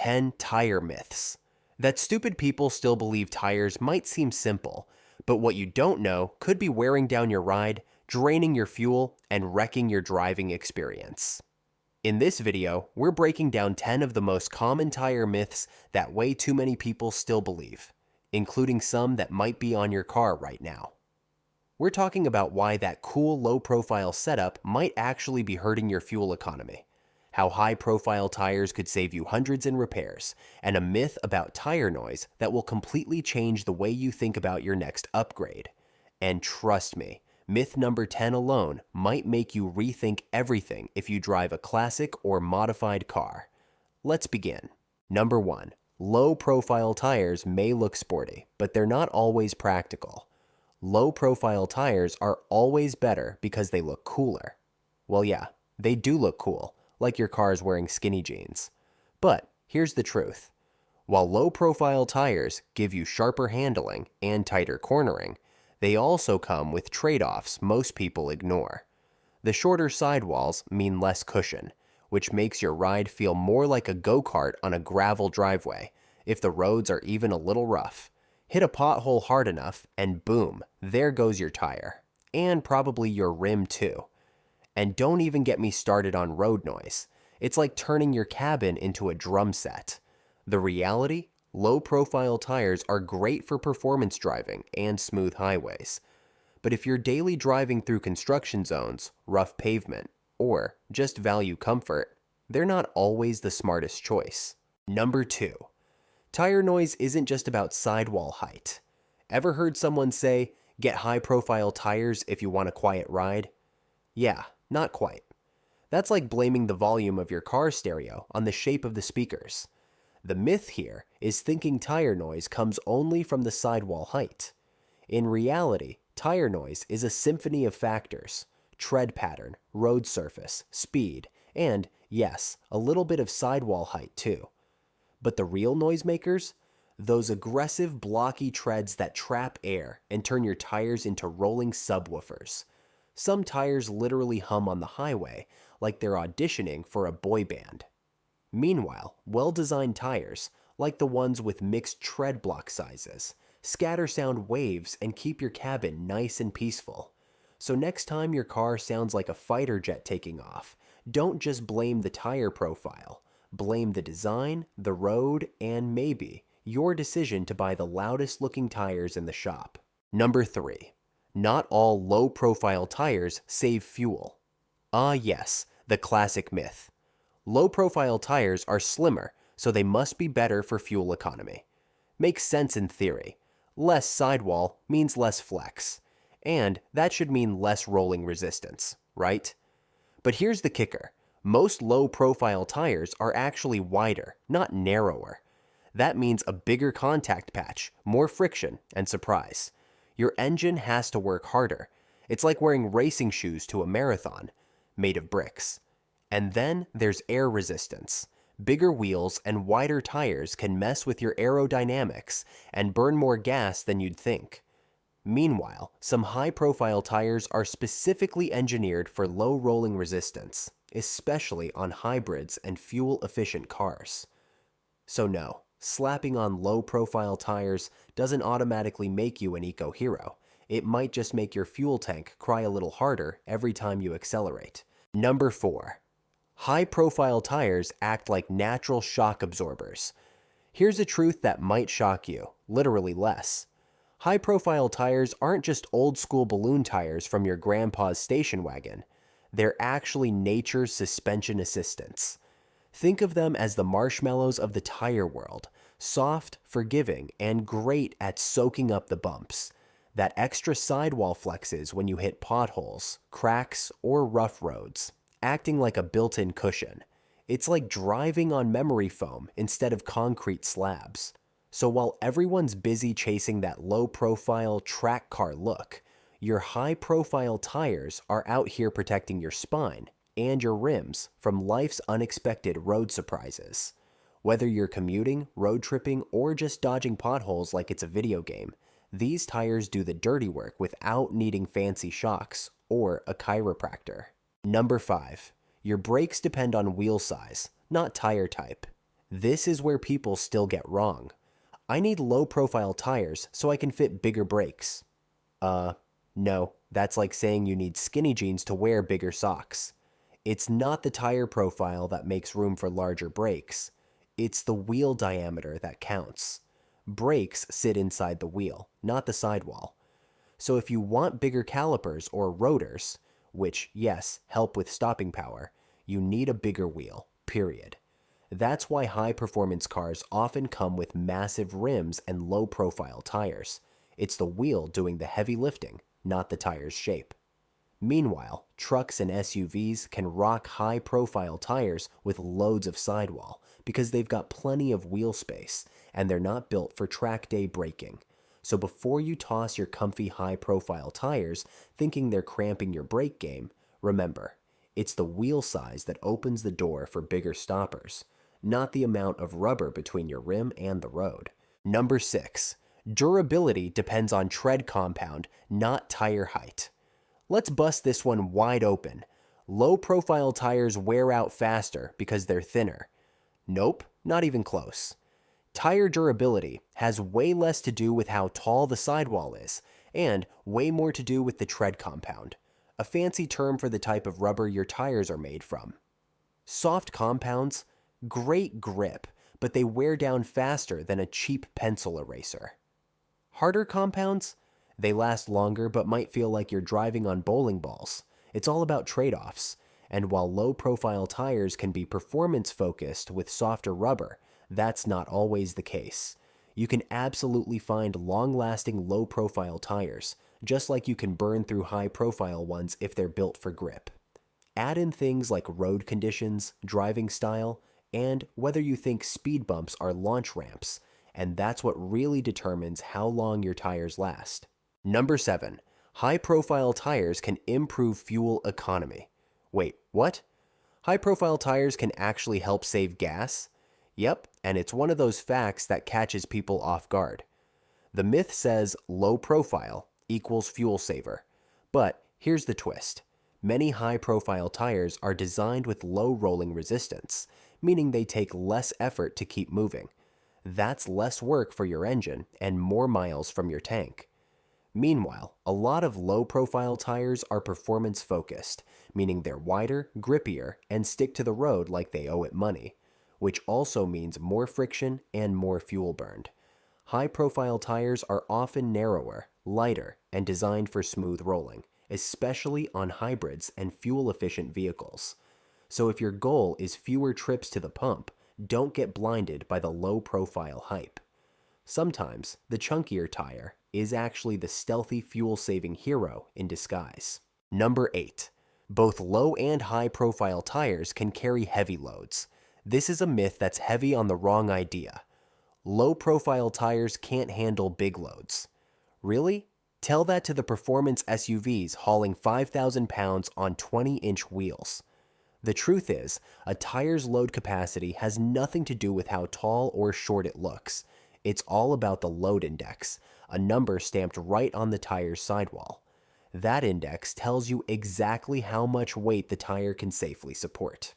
10 tire myths. That stupid people still believe tires might seem simple, but what you don't know could be wearing down your ride, draining your fuel, and wrecking your driving experience. In this video, we're breaking down 10 of the most common tire myths that way too many people still believe, including some that might be on your car right now. We're talking about why that cool low-profile setup might actually be hurting your fuel economy, how high-profile tires could save you hundreds in repairs, and a myth about tire noise that will completely change the way you think about your next upgrade. And trust me, myth number 10 alone might make you rethink everything if you drive a classic or modified car. Let's begin. Number 1. Low-profile tires may look sporty, but they're not always practical. Low-profile tires are always better because they look cooler. Well, yeah, they do look cool, like your car's wearing skinny jeans. But here's the truth. While low-profile tires give you sharper handling and tighter cornering, they also come with trade-offs most people ignore. The shorter sidewalls mean less cushion, which makes your ride feel more like a go-kart on a gravel driveway if the roads are even a little rough. Hit a pothole hard enough and boom, there goes your tire. And probably your rim too. And don't even get me started on road noise. It's like turning your cabin into a drum set. The reality? Low-profile tires are great for performance driving and smooth highways. But if you're daily driving through construction zones, rough pavement, or just value comfort, they're not always the smartest choice. Number 2. Tire noise isn't just about sidewall height. Ever heard someone say, get high-profile tires if you want a quiet ride? Yeah, not quite. That's like blaming the volume of your car stereo on the shape of the speakers. The myth here is thinking tire noise comes only from the sidewall height. In reality, tire noise is a symphony of factors: tread pattern, road surface, speed, and, yes, a little bit of sidewall height too. But the real noisemakers? Those aggressive, blocky treads that trap air and turn your tires into rolling subwoofers. Some tires literally hum on the highway like they're auditioning for a boy band. Meanwhile, well-designed tires, like the ones with mixed tread block sizes, scatter sound waves and keep your cabin nice and peaceful. So next time your car sounds like a fighter jet taking off, don't just blame the tire profile. Blame the design, the road, and maybe your decision to buy the loudest looking tires in the shop. Number 3. Not all low-profile tires save fuel. Ah yes, the classic myth. Low-profile tires are slimmer, so they must be better for fuel economy. Makes sense in theory. Less sidewall means less flex. And that should mean less rolling resistance, right? But here's the kicker. Most low-profile tires are actually wider, not narrower. That means a bigger contact patch, more friction, and surprise. Your engine has to work harder. It's like wearing racing shoes to a marathon, made of bricks. And then there's air resistance. Bigger wheels and wider tires can mess with your aerodynamics and burn more gas than you'd think. Meanwhile, some high-profile tires are specifically engineered for low rolling resistance, especially on hybrids and fuel-efficient cars. So no, slapping on low-profile tires doesn't automatically make you an eco-hero. It might just make your fuel tank cry a little harder every time you accelerate. Number 4. High-profile tires act like natural shock absorbers. Here's a truth that might shock you, literally less. High-profile tires aren't just old-school balloon tires from your grandpa's station wagon. They're actually nature's suspension assistants. Think of them as the marshmallows of the tire world, soft, forgiving, and great at soaking up the bumps. That extra sidewall flexes when you hit potholes, cracks, or rough roads, acting like a built-in cushion. It's like driving on memory foam instead of concrete slabs. So while everyone's busy chasing that low-profile track car look, your high-profile tires are out here protecting your spine and your rims from life's unexpected road surprises. Whether you're commuting, road tripping, or just dodging potholes like it's a video game, these tires do the dirty work without needing fancy shocks or a chiropractor. Number 5. Your brakes depend on wheel size, not tire type. This is where people still get wrong. I need low-profile tires so I can fit bigger brakes. No, that's like saying you need skinny jeans to wear bigger socks. It's not the tire profile that makes room for larger brakes. It's the wheel diameter that counts. Brakes sit inside the wheel, not the sidewall. So if you want bigger calipers or rotors, which, yes, help with stopping power, you need a bigger wheel, period. That's why high-performance cars often come with massive rims and low-profile tires. It's the wheel doing the heavy lifting, not the tire's shape. Meanwhile, trucks and SUVs can rock high-profile tires with loads of sidewall because they've got plenty of wheel space and they're not built for track day braking. So before you toss your comfy high-profile tires thinking they're cramping your brake game, remember, it's the wheel size that opens the door for bigger stoppers, not the amount of rubber between your rim and the road. Number 6. Durability depends on tread compound, not tire height. Let's bust this one wide open. Low-profile tires wear out faster because they're thinner. Nope, not even close. Tire durability has way less to do with how tall the sidewall is, and way more to do with the tread compound, a fancy term for the type of rubber your tires are made from. Soft compounds, great grip, but they wear down faster than a cheap pencil eraser. Harder compounds, they last longer but might feel like you're driving on bowling balls. It's all about trade-offs, and while low-profile tires can be performance-focused with softer rubber, that's not always the case. You can absolutely find long-lasting low-profile tires, just like you can burn through high-profile ones if they're built for grip. Add in things like road conditions, driving style, and whether you think speed bumps are launch ramps, and that's what really determines how long your tires last. Number 7. High-profile tires can improve fuel economy. Wait, what? High-profile tires can actually help save gas? Yep, and it's one of those facts that catches people off guard. The myth says low profile equals fuel saver. But here's the twist. Many high-profile tires are designed with low rolling resistance, meaning they take less effort to keep moving. That's less work for your engine and more miles from your tank. Meanwhile, a lot of low-profile tires are performance-focused, meaning they're wider, grippier, and stick to the road like they owe it money, which also means more friction and more fuel burned. High-profile tires are often narrower, lighter, and designed for smooth rolling, especially on hybrids and fuel-efficient vehicles. So if your goal is fewer trips to the pump, don't get blinded by the low-profile hype. Sometimes, the chunkier tire is actually the stealthy fuel-saving hero in disguise. Number 8. Both low and high-profile tires can carry heavy loads. This is a myth that's heavy on the wrong idea. Low-profile tires can't handle big loads. Really? Tell that to the performance SUVs hauling 5,000 pounds on 20-inch wheels. The truth is, a tire's load capacity has nothing to do with how tall or short it looks. It's all about the load index, a number stamped right on the tire's sidewall. That index tells you exactly how much weight the tire can safely support.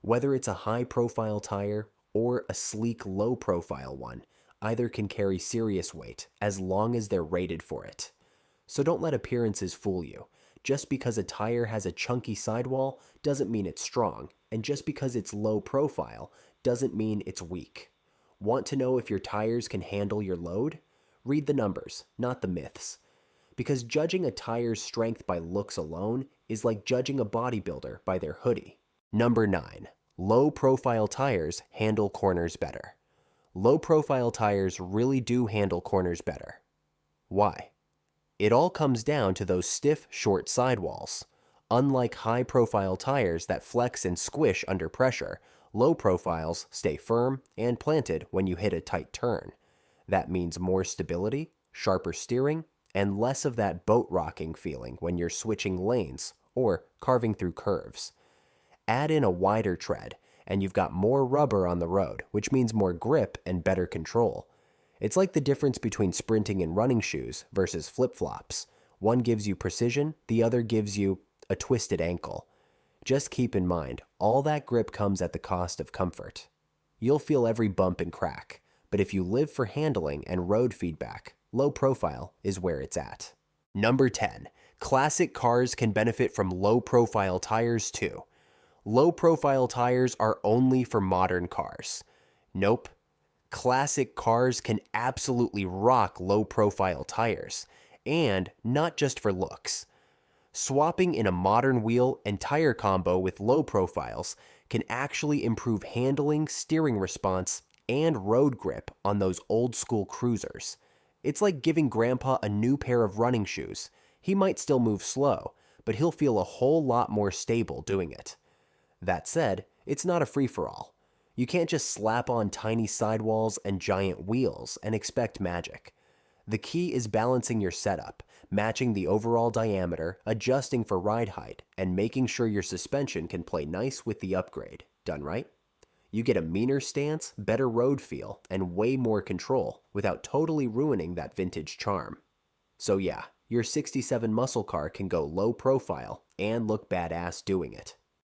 Whether it's a high-profile tire or a sleek low-profile one, either can carry serious weight as long as they're rated for it. So don't let appearances fool you. Just because a tire has a chunky sidewall doesn't mean it's strong, and just because it's low profile doesn't mean it's weak. Want to know if your tires can handle your load? Read the numbers, not the myths. Because judging a tire's strength by looks alone is like judging a bodybuilder by their hoodie. Number 9. Low-profile tires handle corners better. Low-profile tires really do handle corners better. Why? It all comes down to those stiff, short sidewalls. Unlike high-profile tires that flex and squish under pressure, low profiles stay firm and planted when you hit a tight turn. That means more stability, sharper steering, and less of that boat rocking feeling when you're switching lanes or carving through curves. Add in a wider tread, and you've got more rubber on the road, which means more grip and better control. It's like the difference between sprinting in running shoes versus flip-flops. One gives you precision, the other gives you a twisted ankle. Just keep in mind, all that grip comes at the cost of comfort. you'll feel every bump and crack. But if you live for handling and road feedback, low profile is where it's at. Number 10. Classic cars can benefit from low profile tires too. Low profile tires are only for modern cars. Nope. Classic cars can absolutely rock low profile tires, and not just for looks. Swapping in a modern wheel and tire combo with low profiles can actually improve handling, steering response, and road grip on those old school cruisers. It's like giving Grandpa a new pair of running shoes. He might still move slow, but he'll feel a whole lot more stable doing it. That said, it's not a free-for-all. You can't just slap on tiny sidewalls and giant wheels and expect magic. The key is balancing your setup, matching the overall diameter, adjusting for ride height, and making sure your suspension can play nice with the upgrade. Done right? You get a meaner stance, better road feel, and way more control without totally ruining that vintage charm. So yeah, your 67 muscle car can go low profile and look badass doing it.